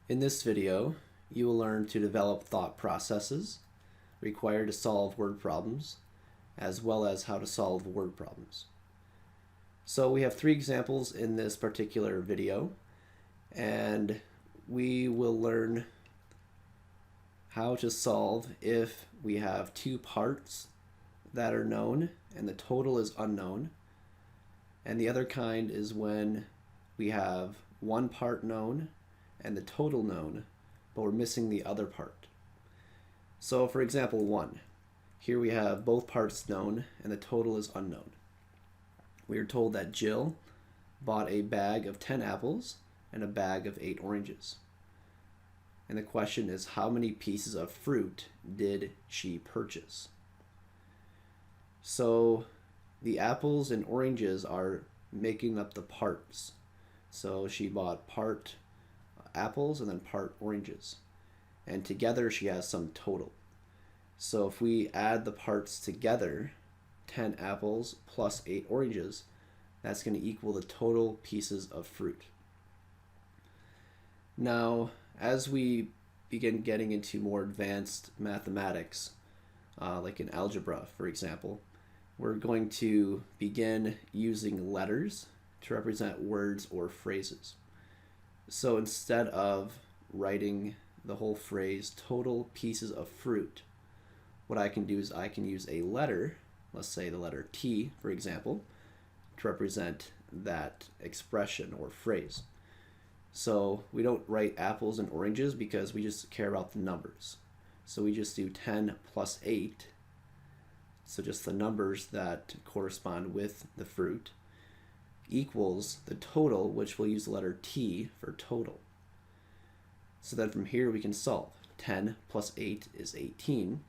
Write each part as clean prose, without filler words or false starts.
In this video, you will learn to develop thought processes required to solve word problems, as well as how to solve word problems. So we have 3 examples in this particular video, and we will learn how to solve if we have 2 parts that are known and the total is unknown. And the other kind is when we have 1 part known and the total known, but we're missing the other part. So for example 1, here we have both parts known and the total is unknown. We are told that Jill bought a bag of 10 apples and a bag of 8 oranges. And the question is, how many pieces of fruit did she purchase? So the apples and oranges are making up the parts. So she bought part apples and then part oranges. And together she has some total. So if we add the parts together, 10 apples plus 8 oranges, that's going to equal the total pieces of fruit. Now, as we begin getting into more advanced mathematics, like in algebra, for example, we're going to begin using letters to represent words or phrases. So instead of writing the whole phrase, total pieces of fruit, what I can do is I can use a letter, let's say the letter T, for example, to represent that expression or phrase. So we don't write apples and oranges because we just care about the numbers. So we just do 10 plus 8, so just the numbers that correspond with the fruit, equals the total, which we'll use the letter T for total. So then from here we can solve. 10 plus 8 is 18.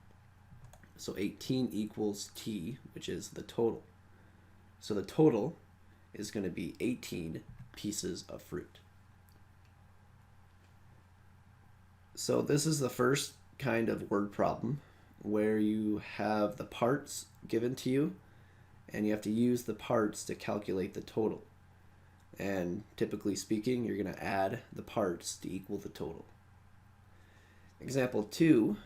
So 18 equals T, which is the total. So the total is going to be 18 pieces of fruit. So this is the first kind of word problem where you have the parts given to you and you have to use the parts to calculate the total. And typically speaking, you're going to add the parts to equal the total. Example 2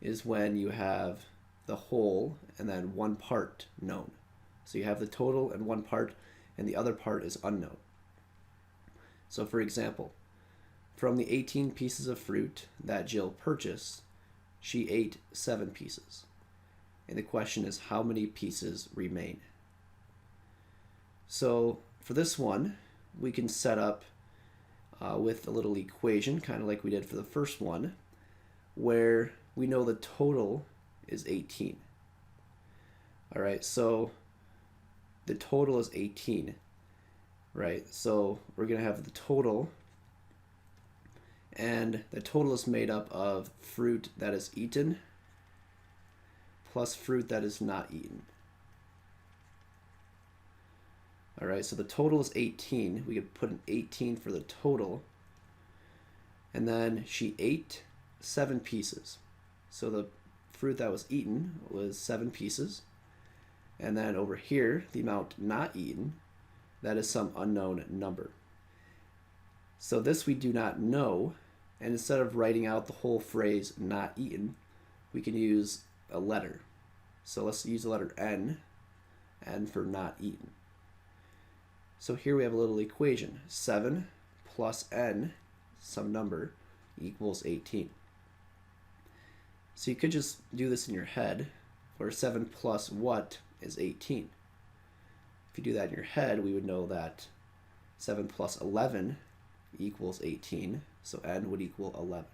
is when you have the whole and then 1 part known. So you have the total and 1 part, and the other part is unknown. So for example, from the 18 pieces of fruit that Jill purchased, she ate 7 pieces. And the question is, how many pieces remain? So for this one, we can set up with a little equation, kind of like we did for the first one, where we know the total is 18. All right, so the total is 18, right? So we're going to have the total, and the total is made up of fruit that is eaten plus fruit that is not eaten. All right, so the total is 18. We could put an 18 for the total. And then she ate 7 pieces. So the fruit that was eaten was 7 pieces. And then over here, the amount not eaten, that is some unknown number. So this we do not know. And instead of writing out the whole phrase not eaten, we can use a letter. So let's use the letter N for not eaten. So here we have a little equation. 7 plus n, some number, equals 18. So you could just do this in your head, where 7 plus what is 18. If you do that in your head, we would know that 7 plus 11 equals 18, so n would equal 11.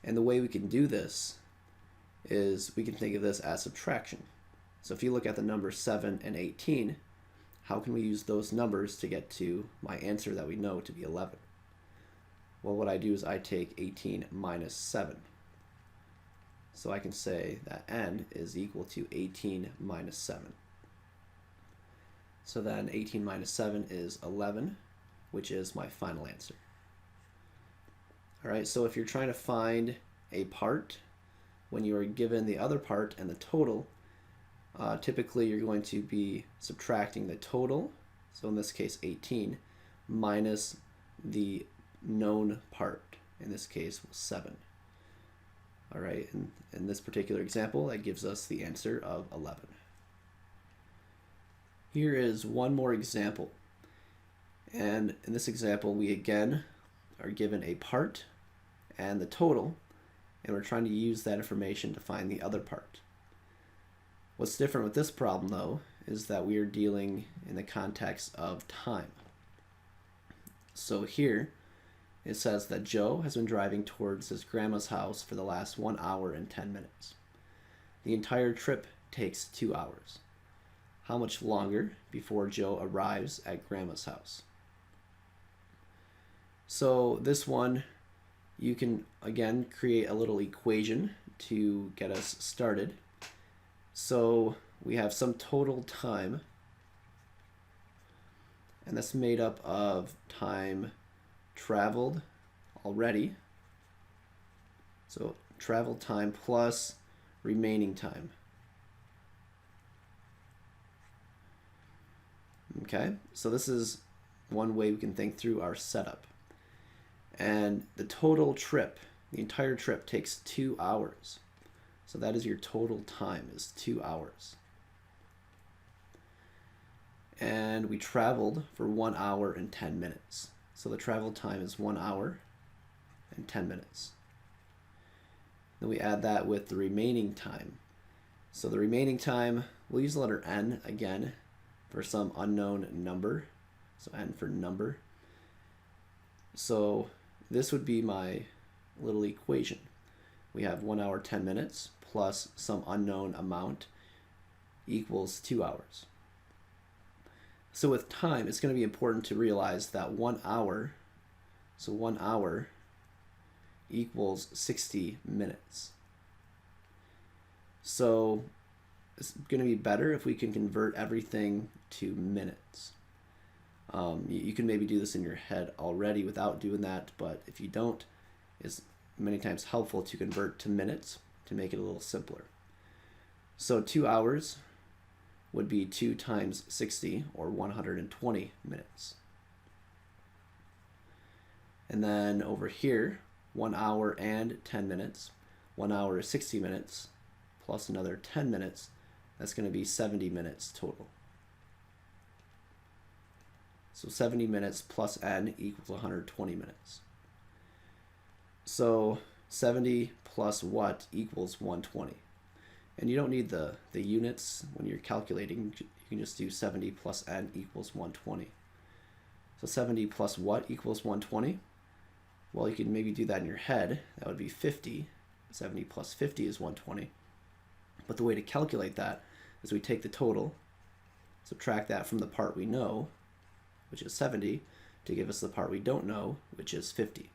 And the way we can do this is we can think of this as subtraction. So if you look at the numbers 7 and 18, how can we use those numbers to get to my answer that we know to be 11? Well, what I do is I take 18 minus 7. So I can say that n is equal to 18 minus 7. So then 18 minus 7 is 11, which is my final answer. All right, so if you're trying to find a part when you are given the other part and the total, typically you're going to be subtracting the total, so in this case 18, minus the known part. In this case, was 7. All right, and in this particular example, that gives us the answer of 11. Here is one more example. And in this example, we again are given a part and the total, and we're trying to use that information to find the other part. What's different with this problem, though, is that we are dealing in the context of time. So here, it says that Joe has been driving towards his grandma's house for the last 1 hour and 10 minutes. The entire trip takes 2 hours. How much longer before Joe arrives at grandma's house? So this one, you can again create a little equation to get us started. So we have some total time, and that's made up of time traveled already. So travel time plus remaining time. Okay, so this is one way we can think through our setup. And the total trip, the entire trip takes 2 hours. So that is your total time, is 2 hours. And we traveled for 1 hour and 10 minutes. So the travel time is 1 hour and 10 minutes. Then we add that with the remaining time. So the remaining time, we'll use the letter n again for some unknown number. So n for number. So this would be my little equation. We have 1 hour 10 minutes plus some unknown amount equals 2 hours. So with time, it's going to be important to realize that 1 hour, so 1 hour equals 60 minutes. So it's going to be better if we can convert everything to minutes. You can maybe do this in your head already without doing that, but if you don't, it's many times helpful to convert to minutes to make it a little simpler. So 2 hours would be 2 times 60, or 120 minutes. And then over here, 1 hour and 10 minutes. 1 hour is 60 minutes, plus another 10 minutes. That's going to be 70 minutes total. So 70 minutes plus n equals 120 minutes. So 70 plus what equals 120. And you don't need the units when you're calculating. You can just do 70 plus n equals 120. So 70 plus what equals 120? Well, you can maybe do that in your head. That would be 50. 70 plus 50 is 120. But the way to calculate that is we take the total, subtract that from the part we know, which is 70, to give us the part we don't know, which is 50.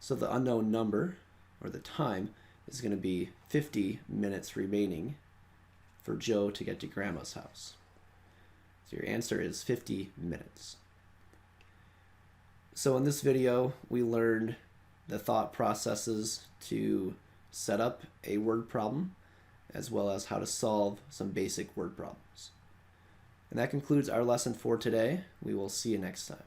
So the unknown number, or the time, is going to be 50 minutes remaining for Joe to get to Grandma's house. So your answer is 50 minutes. So in this video, we learned the thought processes to set up a word problem, as well as how to solve some basic word problems. And that concludes our lesson for today. We will see you next time.